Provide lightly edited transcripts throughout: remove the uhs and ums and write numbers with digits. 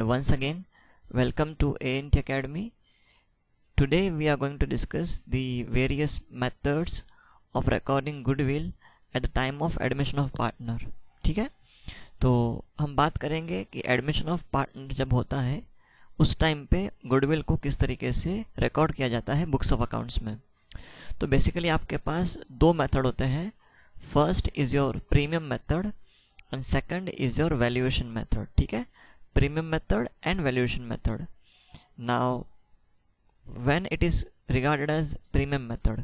once again, welcome to ANT Academy. Today we are going to discuss the various methods of recording goodwill at the time of admission of partner. ठीक है, तो हम बात करेंगे कि admission of partner जब होता है उस टाइम पे गुडविल को किस तरीके से रिकॉर्ड किया जाता है बुक्स ऑफ अकाउंट्स में। तो बेसिकली आपके पास दो मेथड होते हैं। First is your premium method and second is your valuation method. ठीक है, premium method and valuation method. Now when it is regarded as premium method,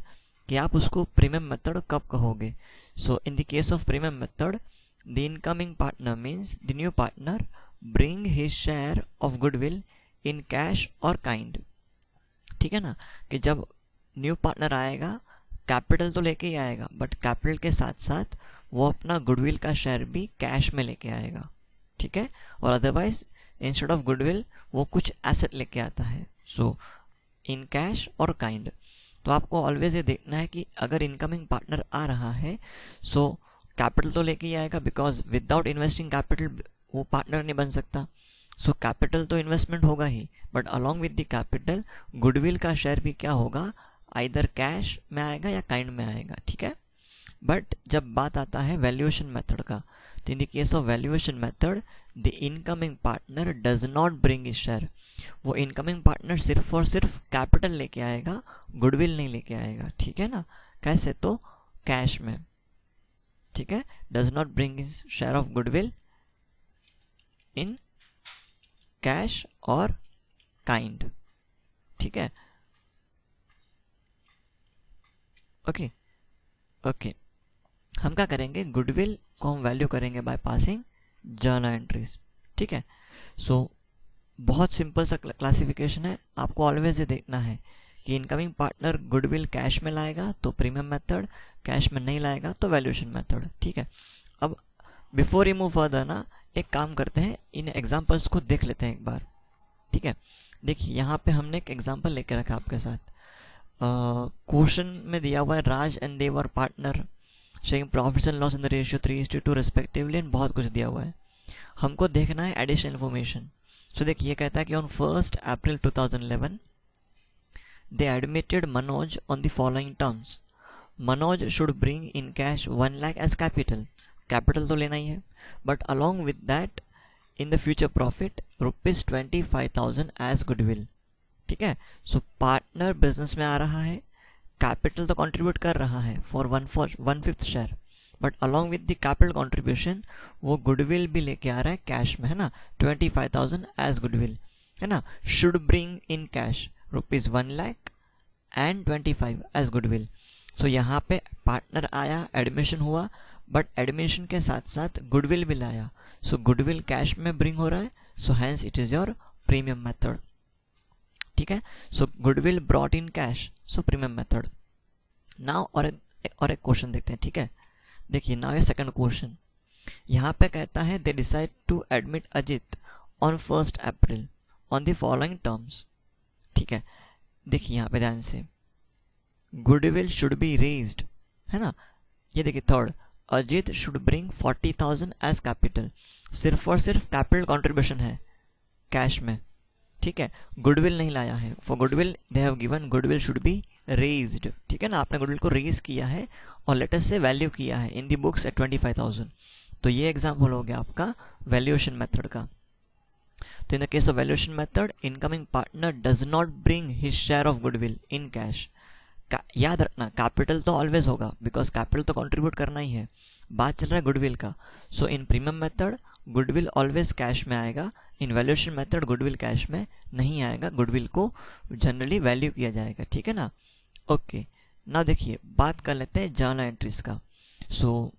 कि आप उसको प्रीमियम मेथड कब कहोगे। So in the case of premium method, the incoming partner means the new partner bring his share of goodwill in cash और kind. ठीक है ना, कि जब न्यू पार्टनर आएगा कैपिटल तो लेके ही आएगा, बट कैपिटल के साथ साथ वो अपना गुडविल का शेयर भी कैश में लेके आएगा। ठीक है, और अदरवाइज इंस्टेड ऑफ गुडविल वो कुछ एसेट लेके आता है। सो इन कैश और काइंड। तो आपको ऑलवेज ये देखना है कि अगर इनकमिंग पार्टनर आ रहा है सो कैपिटल तो लेके ही आएगा, बिकॉज विदाउट इन्वेस्टिंग कैपिटल वो पार्टनर नहीं बन सकता। सो कैपिटल तो इन्वेस्टमेंट होगा ही, but along with the capital goodwill का शेयर भी क्या होगा, आइदर कैश में आएगा या काइंड में आएगा। ठीक है, बट जब बात आता है वैल्यूएशन मेथड का, तो इन the case of valuation method the incoming partner does not bring his share. वो इनकमिंग पार्टनर सिर्फ और सिर्फ कैपिटल लेके आएगा, गुडविल नहीं लेके आएगा। ठीक है ना, कैसे, तो कैश में। ठीक है, does not bring his share of goodwill in cash और काइंड। ठीक है, ओके ओके। हम क्या करेंगे, गुडविल को हम वैल्यू करेंगे बाय पासिंग जर्नल एंट्रीज। ठीक है, सो बहुत सिंपल सा क्लासिफिकेशन है। आपको ऑलवेज ये देखना है कि इनकमिंग पार्टनर गुडविल कैश में लाएगा तो प्रीमियम मेथड, कैश में नहीं लाएगा तो वैल्यूएशन मेथड। ठीक है, अब बिफोर यू मूव फर्दर ना, एक काम करते हैं, इन एग्जांपल्स को देख लेते हैं एक बार। ठीक है, देखिए यहाँ पे हमने एक एग्जांपल लेके रखा आपके साथ। क्वेश्चन में दिया हुआ है Raj and Dev are partner sharing profits and loss in the ratio 3:2 respectively, and बहुत कुछ दिया हुआ है। हमको देखना है एडिशनल इन्फॉर्मेशन। सो देखिए ये कहता है कि on 1 April 2011 they admitted Manoj on the following terms. Manoj should bring in cash 1 lakh as capital, capital तो लेना ही है, but along with that in the future profit ₹25,000 as goodwill. ठीक है, सो पार्टनर बिजनेस में आ रहा है, कैपिटल तो कंट्रीब्यूट कर रहा है for 1/5 share, but along with the capital contribution वो गुडविल भी लेके आ रहा है कैश में, है ना, 25,000 एज गुडविल, है ना। Should bring in cash ₹1 lakh and 25 as goodwill. So यहाँ पे पार्टनर आया, एडमिशन हुआ, बट एडमिशन के साथ साथ गुडविल भी लाया। सो गुडविल कैश में ब्रिंग हो रहा है, so hence it is your premium method. ठीक है, so goodwill brought in cash, so premium method. Now और एक क्वेश्चन देखते हैं। ठीक है, देखिए नाउ ये सेकंड क्वेश्चन, यहाँ पे कहता है they decide to admit Ajit on 1 April on the following terms. ठीक है, देखिए यहाँ पे ध्यान से, गुडविल शुड बी रेज्ड, है ना। ये देखिए third, Ajit should bring 40,000 as capital, सिर्फ और सिर्फ कैपिटल कॉन्ट्रीब्यूशन है कैश में। ठीक है, गुडविल नहीं लाया है। For goodwill they have given goodwill should be raised. ठीक है ना, आपने गुडविल को रेज किया है और लेटेस्ट से वैल्यू किया है इन दी बुक्स एट 25,000। तो ये एग्जाम्पल हो गया आपका वैल्यूएशन मेथड का। तो इन the case of valuation method, incoming partner does not bring his share of goodwill in cash. याद रखना, कैपिटल तो ऑलवेज होगा, बिकॉज कैपिटल तो कंट्रीब्यूट करना ही है। बात चल रहा है गुडविल का। So in premium method goodwill always cash में आएगा, in valuation method goodwill cash में नहीं आएगा, गुडविल को जनरली वैल्यू किया जाएगा। ठीक है ना, ओके। ना देखिए बात कर लेते हैं जर्नल एंट्रीज का। सो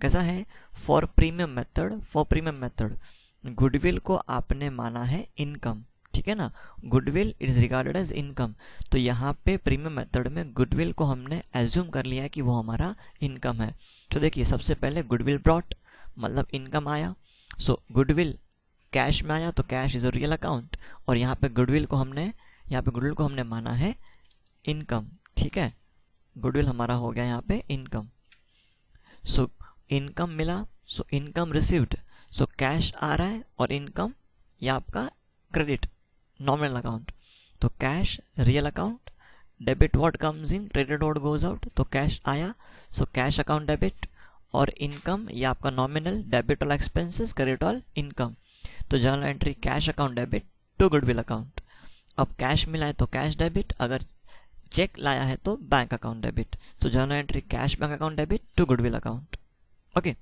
कैसा है, फॉर प्रीमियम मेथड गुडविल को आपने माना है इनकम। ठीक है ना, goodwill is regarded as income. तो यहाँ पे प्रीमियम मेथड में गुडविल को हमने एज्यूम कर लिया है कि वो हमारा इनकम है। तो देखिए सबसे पहले गुडविल ब्रॉट, मतलब इनकम आया। सो गुडविल कैश में आया तो cash is a real account, और यहाँ पे गुडविल को हमने माना है इनकम। ठीक है, गुडविल हमारा हो गया यहाँ पे इनकम। सो इनकम मिला, so income received, so cash आ रहा है और इनकम ये आपका क्रेडिट नॉमिनल अकाउंट, तो cash real account, debit what comes in, credit what goes out, तो कैश आया, सो कैश अकाउंट डेबिट, और इनकम ये आपका nominal, debit all expenses, credit all income, तो journal entry cash account debit to goodwill account. अब cash मिला है तो कैश डेबिट, अगर चेक लाया है तो बैंक अकाउंट डेबिट, तो journal entry cash bank account debit to goodwill account. Okay,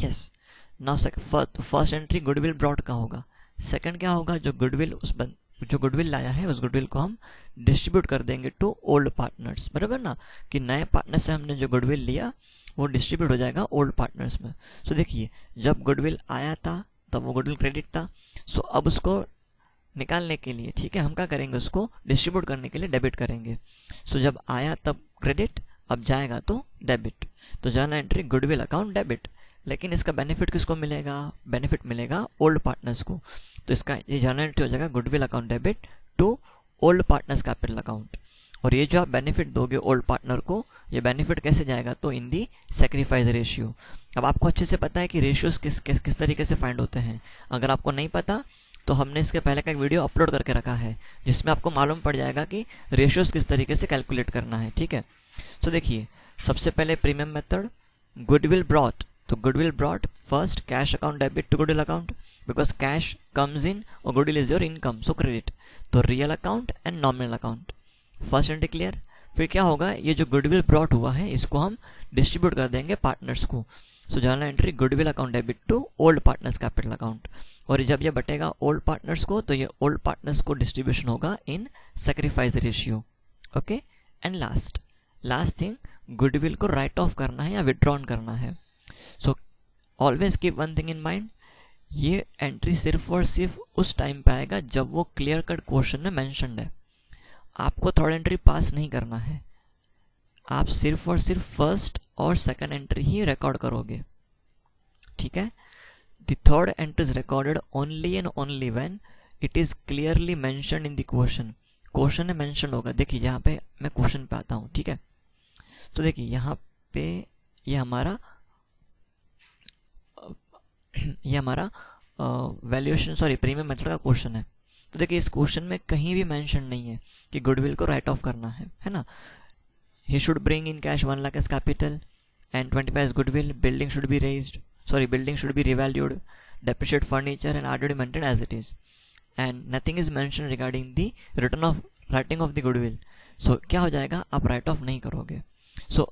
yes. Now first entry goodwill brought का होगा, सेकंड क्या होगा, जो गुडविल लाया है उस गुडविल को हम डिस्ट्रीब्यूट कर देंगे टू ओल्ड पार्टनर्स, बराबर ना, कि नए पार्टनर से हमने जो गुडविल लिया वो डिस्ट्रीब्यूट हो जाएगा ओल्ड पार्टनर्स में। सो देखिए, जब गुडविल आया था तब वो गुडविल क्रेडिट था, सो अब उसको निकालने के लिए, ठीक है, हम क्या करेंगे, उसको डिस्ट्रीब्यूट करने के लिए डेबिट करेंगे। सो जब आया तब क्रेडिट, अब जाएगा तो डेबिट, तो journal entry goodwill account debit. लेकिन इसका बेनिफिट किसको मिलेगा, बेनिफिट मिलेगा ओल्ड पार्टनर्स को, तो इसका ये जर्नल एंट्री हो जाएगा goodwill account debit to old partners capital account. और ये जो आप बेनिफिट दोगे ओल्ड पार्टनर को, ये बेनिफिट कैसे जाएगा, तो इन दी सेक्रीफाइस रेशियो। अब आपको अच्छे से पता है कि रेशियोज किस तरीके से फाइंड होते हैं। अगर आपको नहीं पता तो हमने इसके पहले का एक वीडियो अपलोड करके रखा है जिसमें आपको मालूम पड़ जाएगा कि रेशियोज किस तरीके से कैलकुलेट करना है, ठीक है। सो देखिए, सबसे पहले प्रीमियम मेथड गुडविल ब्रॉट, तो goodwill brought first cash account debit to goodwill account, because cash comes in और goodwill is your income, so credit, तो real account and nominal account. First entry clear. फिर क्या होगा, ये जो goodwill brought हुआ है इसको हम डिस्ट्रीब्यूट कर देंगे पार्टनर्स को, so journal entry goodwill account debit to old partners capital account. और जब ये बटेगा ओल्ड पार्टनर्स को, तो ये ओल्ड पार्टनर्स को डिस्ट्रीब्यूशन होगा in sacrifice ratio. Okay, and last thing, goodwill को राइट ऑफ करना है या विड्रॉन करना है। So always keep one thing in mind, ये एंट्री सिर्फ और सिर्फ उस टाइम पे आएगा जब वो क्लियर कट क्वेश्चन में मेंशन्ड है। आपको थर्ड एंट्री पास नहीं करना है, आप सिर्फ और सिर्फ फर्स्ट और सेकंड एंट्री ही रिकॉर्ड करोगे, ठीक है। The third entry is recorded only and only when it is clearly mentioned in the question में मेंशन होगा। देखिए यहाँ पे मैं क्वेश्चन पे आता हूँ, ठीक है। तो देखिए यहाँ पे ये हमारा वैल्यूएशन प्रीमियम मेथड का क्वेश्चन है। तो देखिए इस क्वेश्चन में कहीं भी मेंशन नहीं है कि गुडविल को राइट ऑफ करना है ना। He should bring in cash 1 lakh as capital and 25 as goodwill, building should be revalued, depreciate furniture and are maintained as it is, and nothing is mentioned regarding the writing of the goodwill. So क्या हो जाएगा, आप right of नहीं करोगे। So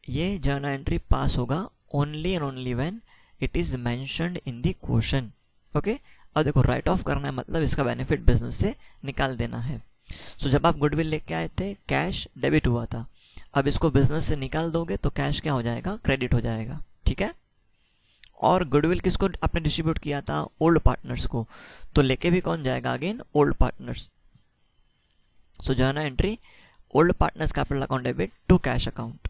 ये journal entry पास होगा only and only when it is mentioned in the question. Okay, अब देखो राइट ऑफ करना है मतलब इसका बेनिफिट बिजनेस से निकाल देना है। सो जब आप गुडविल लेके आए थे कैश डेबिट हुआ था, अब इसको बिजनेस से निकाल दोगे तो कैश क्या हो जाएगा, क्रेडिट हो जाएगा, ठीक है। और गुडविल किसको आपने डिस्ट्रीब्यूट किया था, ओल्ड पार्टनर्स को, तो लेके भी कौन जाएगा, again old partners. So journal entry old partners capital account debit to cash account.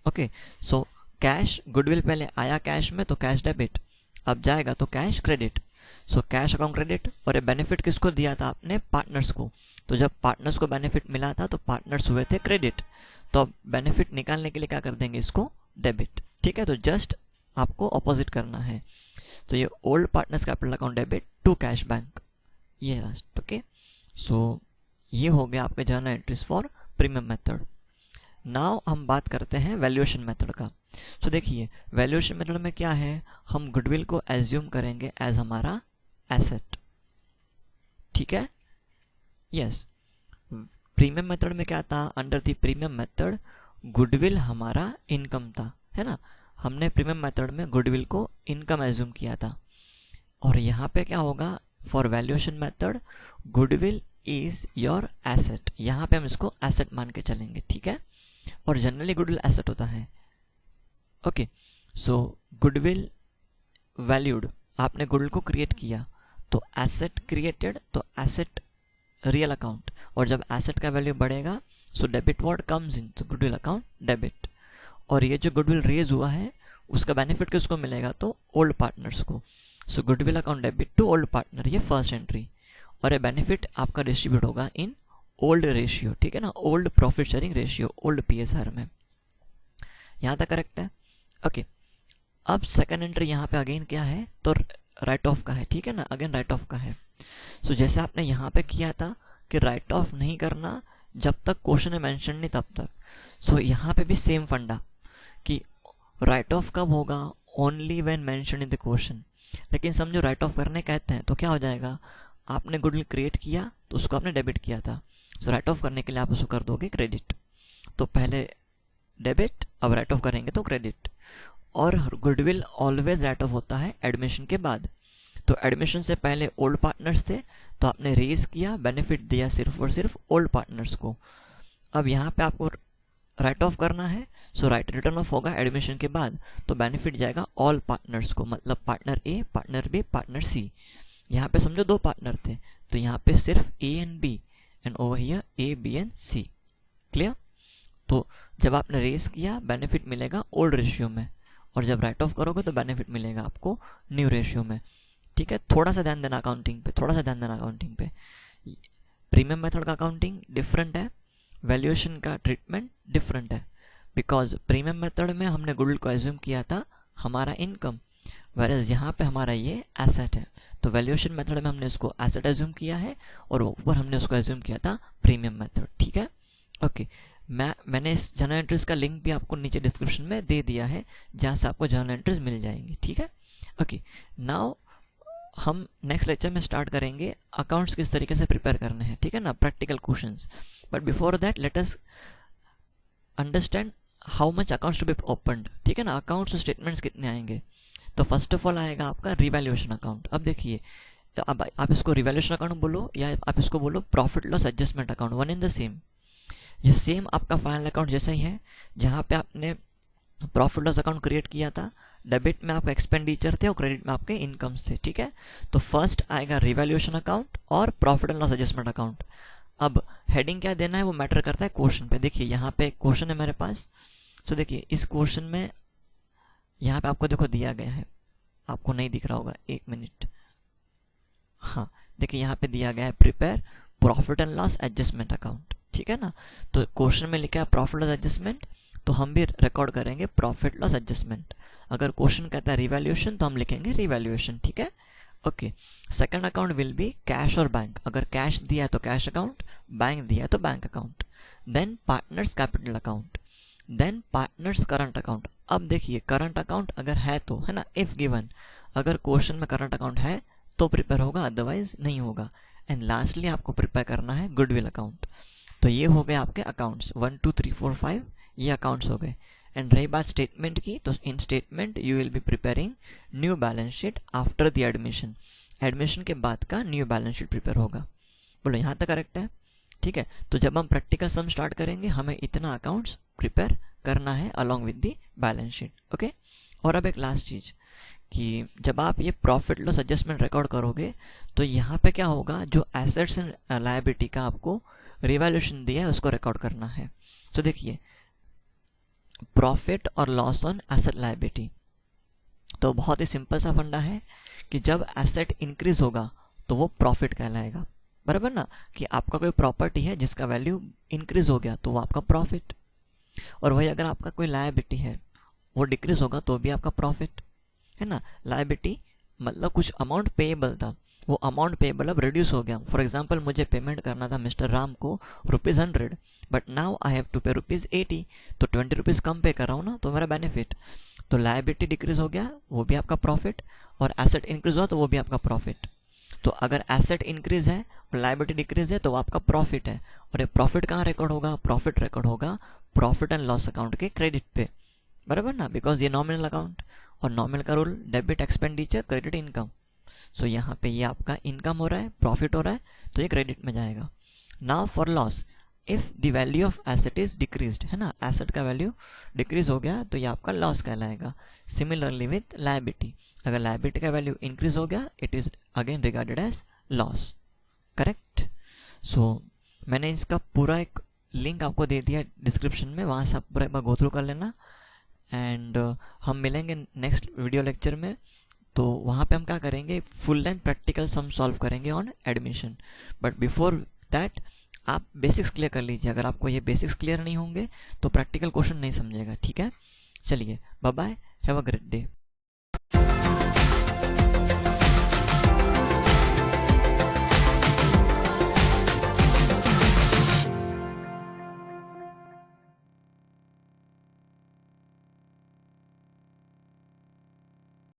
Okay, so cash goodwill पहले आया कैश में तो कैश डेबिट, अब जाएगा तो कैश क्रेडिट, सो कैश अकाउंट क्रेडिट। और ये बेनिफिट किसको दिया था आपने, पार्टनर्स को, तो जब पार्टनर्स को बेनिफिट मिला था तो पार्टनर्स हुए थे क्रेडिट, तो अब बेनिफिट निकालने के लिए क्या कर देंगे, इसको डेबिट, ठीक है। तो जस्ट आपको ऑपोजिट करना है, तो ये old partners capital account debit to cash bank, ये लास्ट। ओके, सो ये हो गया आपके journal entries for premium method. Now हम बात करते हैं वैल्यूएशन मेथड का। सो देखिए वैल्यूएशन मेथड में क्या है, हम गुडविल को एज्यूम करेंगे एज हमारा एसेट, ठीक है, यस। प्रीमियम मेथड में क्या था, under the premium method goodwill हमारा इनकम था, है ना। हमने प्रीमियम मेथड में गुडविल को इनकम एज्यूम किया था। और यहाँ पे क्या होगा, for valuation method goodwill is your asset, यहाँ पे हम इसको एसेट मान के चलेंगे, ठीक है। और जनरली गुडविल एसेट होता है। ओके, सो गुडविल वैल्यूड, आपने गुडविल को क्रिएट किया तो एसेट क्रिएटेड, तो एसेट रियल अकाउंट, और जब एसेट का वैल्यू बढ़ेगा सो डेबिट व्हाट कम्स इन, तो गुडविल अकाउंट डेबिट। और ये जो गुडविल रेज हुआ है उसका बेनिफिट किसको मिलेगा, तो ओल्ड पार्टनर्स को, so goodwill account debit to old partner, ये फर्स्ट एंट्री। और ये बेनिफिट आपका डिस्ट्रीब्यूट होगा इन ओल्ड रेशियो, ठीक है ना, old profit sharing ratio, old PSR में। यहाँ तक करेक्ट है। ओके, अब सेकंड एंट्री यहाँ पे अगेन क्या है, तो राइट ऑफ का है, ठीक है ना, अगेन राइट ऑफ का है। सो जैसे आपने यहाँ पे किया था कि राइट ऑफ नहीं करना जब तक क्वेश्चन में मेंशन नहीं तब तक, सो यहाँ पे भी सेम फंडा कि राइट ऑफ कब होगा, only when mention in the question. लेकिन समझो राइट ऑफ करने कहते हैं तो क्या हो जाएगा, आपने गुडविल क्रिएट किया तो उसको आपने डेबिट किया था, सो राइट ऑफ करने के लिए आप उसको कर दोगे क्रेडिट। तो पहले डेबिट, अब राइट ऑफ करेंगे तो क्रेडिट। और गुडविल ऑलवेज राइट ऑफ होता है एडमिशन के बाद। तो एडमिशन से पहले ओल्ड पार्टनर्स थे तो आपने रेज किया, बेनिफिट दिया सिर्फ और सिर्फ ओल्ड पार्टनर्स को। अब यहाँ पे आपको राइट ऑफ करना है, सो राइट रिटर्न ऑफ होगा एडमिशन के बाद, तो बेनिफिट जाएगा ऑल पार्टनर्स को, मतलब पार्टनर ए, पार्टनर बी, पार्टनर सी। यहाँ पे समझो 2 पार्टनर थे तो यहाँ पे सिर्फ A and B, and over here A B and C. Clear? तो जब आपने रेस किया बेनिफिट मिलेगा ओल्ड रेशियो में, और जब राइट ऑफ करोगे तो बेनिफिट मिलेगा आपको न्यू रेशियो में। ठीक है, थोड़ा सा ध्यान देना अकाउंटिंग पे, थोड़ा सा ध्यान देना अकाउंटिंग पे। प्रीमियम मेथड का अकाउंटिंग डिफरेंट है, वैल्यूएशन का ट्रीटमेंट डिफरेंट है। बिकॉज प्रीमियम मेथड में हमने गुडविल को एज्यूम किया था हमारा इनकम, वेरएज यहाँ पे हमारा ये एसेट है। तो वैल्यूएशन मेथड में हमने इसको एसेट एज्यूम किया है और ऊपर हमने उसको एज्यूम किया था प्रीमियम मेथड। ठीक है, ओके। मैंने इस जर्नल एंट्रीज का लिंक भी आपको नीचे डिस्क्रिप्शन में दे दिया है, जहाँ से आपको जर्नल एंट्रीज मिल जाएंगी। ठीक है, ओके। नाउ हम नेक्स्ट लेक्चर में स्टार्ट करेंगे अकाउंट्स किस तरीके से प्रिपेयर करने हैं, ठीक है ना, practical questions. But before that let us understand how much accounts to be opened. ठीक है ना, अकाउंट्स स्टेटमेंट्स कितने आएंगे। तो फर्स्ट ऑफ ऑल आएगा आपका रिवैल्यूएशन अकाउंट। अब देखिए, अब आप इसको रिवैल्यूएशन अकाउंट बोलो या आप इसको बोलो profit loss adjustment account, one in the same. ये सेम आपका फाइनल अकाउंट जैसा ही है, जहाँ पे आपने प्रॉफिट लॉस अकाउंट क्रिएट किया था, डेबिट में आपका एक्सपेंडिचर थे और क्रेडिट में आपके इनकम्स थे। ठीक है, तो फर्स्ट आएगा रिवैल्यूएशन अकाउंट और profit and loss adjustment account. अब हेडिंग क्या देना है वो मैटर करता है क्वेश्चन पे। देखिए यहाँ पे एक क्वेश्चन है मेरे पास, तो देखिए इस क्वेश्चन में यहाँ पे आपको देखो दिया गया है, आपको नहीं दिख रहा होगा, 1 मिनट। हाँ देखिए यहाँ पे दिया गया है prepare profit and loss adjustment account. ठीक है ना, तो क्वेश्चन में लिखा है प्रॉफिट लॉस एडजस्टमेंट, तो हम भी रिकॉर्ड करेंगे प्रॉफिट लॉस एडजस्टमेंट। अगर क्वेश्चन कहता है रिवैल्यूएशन तो हम लिखेंगे रिवैल्यूएशन। ठीक है, okay. Second account will be cash और बैंक। अगर कैश दिया है तो कैश अकाउंट, बैंक दिया है तो bank account. Then partners capital account, then partners current account. अब देखिए करंट अकाउंट अगर है तो, है ना, इफ गिवन, अगर क्वेश्चन में करंट अकाउंट है तो प्रिपेयर होगा, अदरवाइज नहीं होगा। एंड लास्टली आपको प्रिपेयर करना है गुडविल अकाउंट। तो ये हो गए आपके अकाउंट्स 1 2 3 4 5, ये अकाउंट्स हो गए। एंड रही बात स्टेटमेंट की, तो in statement you will be preparing new balance sheet after the admission. Admission के बाद का न्यू बैलेंस शीट प्रिपेयर होगा। बोलो यहाँ तक करेक्ट है? ठीक है, तो जब हम प्रैक्टिकल सम स्टार्ट करेंगे हमें इतना अकाउंट्स प्रिपेयर करना है along with the balance sheet. Okay, और अब एक लास्ट चीज़ कि जब आप ये प्रॉफिट लॉस एडजस्टमेंट रिकॉर्ड करोगे तो यहाँ पे क्या होगा, जो एसेट्स एंड लायबिलिटी का आपको रिवैल्यूएशन दिया है उसको रिकॉर्ड करना है। तो देखिए प्रॉफिट और लॉस ऑन एसेट लायबिलिटी, तो बहुत ही सिंपल सा फंडा है कि जब एसेट इंक्रीज होगा तो वो प्रॉफिट कहलाएगा, बराबर ना। कि आपका कोई प्रॉपर्टी है जिसका वैल्यू इंक्रीज हो गया तो वो आपका प्रॉफिट, और वही अगर आपका कोई लायबिलिटी है वो डिक्रीज होगा तो भी आपका प्रॉफिट, है ना। लायबिलिटी मतलब कुछ अमाउंट पेएबल था, वो अमाउंट पेएबल अब रिड्यूस हो गया। फॉर एग्जांपल मुझे पेमेंट करना था मिस्टर राम को ₹100, but now I have to pay ₹80, तो 20 रुपीज़ कम पे कर रहा हूँ ना, तो मेरा बेनिफिट। तो लायबिलिटी डिक्रीज हो गया वो भी आपका प्रॉफिट, और एसेट इंक्रीज हुआ तो वो भी आपका प्रॉफिट। तो अगर एसेट इंक्रीज है और लायबिलिटी डिक्रीज है तो वो आपका प्रॉफिट है। और ये प्रॉफिट कहाँ रिकॉर्ड होगा? प्रॉफिट रिकॉर्ड होगा प्रॉफिट एंड लॉस अकाउंट के क्रेडिट पे, बराबर ना, बिकॉज ये नॉमिनल अकाउंट, और नॉमिनल का rule debit expenditure credit income. So यहाँ पे ये आपका इनकम हो रहा है, प्रॉफिट हो रहा है, तो ये क्रेडिट में जाएगा। Now for loss, if the value of asset is decreased, है ना, एसेट का वैल्यू डिक्रीज हो गया तो ये आपका लॉस कहलाएगा। सिमिलरली विथ लायबिलिटी, अगर लायबिलिटी का वैल्यू इंक्रीज हो गया it is again regarded as loss, correct. So मैंने इसका पूरा एक लिंक आपको दे दिया डिस्क्रिप्शन में, वहाँ से आप पूरा एक बार गो थ्रू कर लेना। एंड हम मिलेंगे नेक्स्ट वीडियो लेक्चर में, तो वहाँ पे हम क्या करेंगे, full length practical sum solve करेंगे on admission. But before that आप बेसिक्स क्लियर कर लीजिए, अगर आपको ये बेसिक्स क्लियर नहीं होंगे तो प्रैक्टिकल क्वेश्चन नहीं समझेगा। ठीक है, चलिए bye bye, have a great day.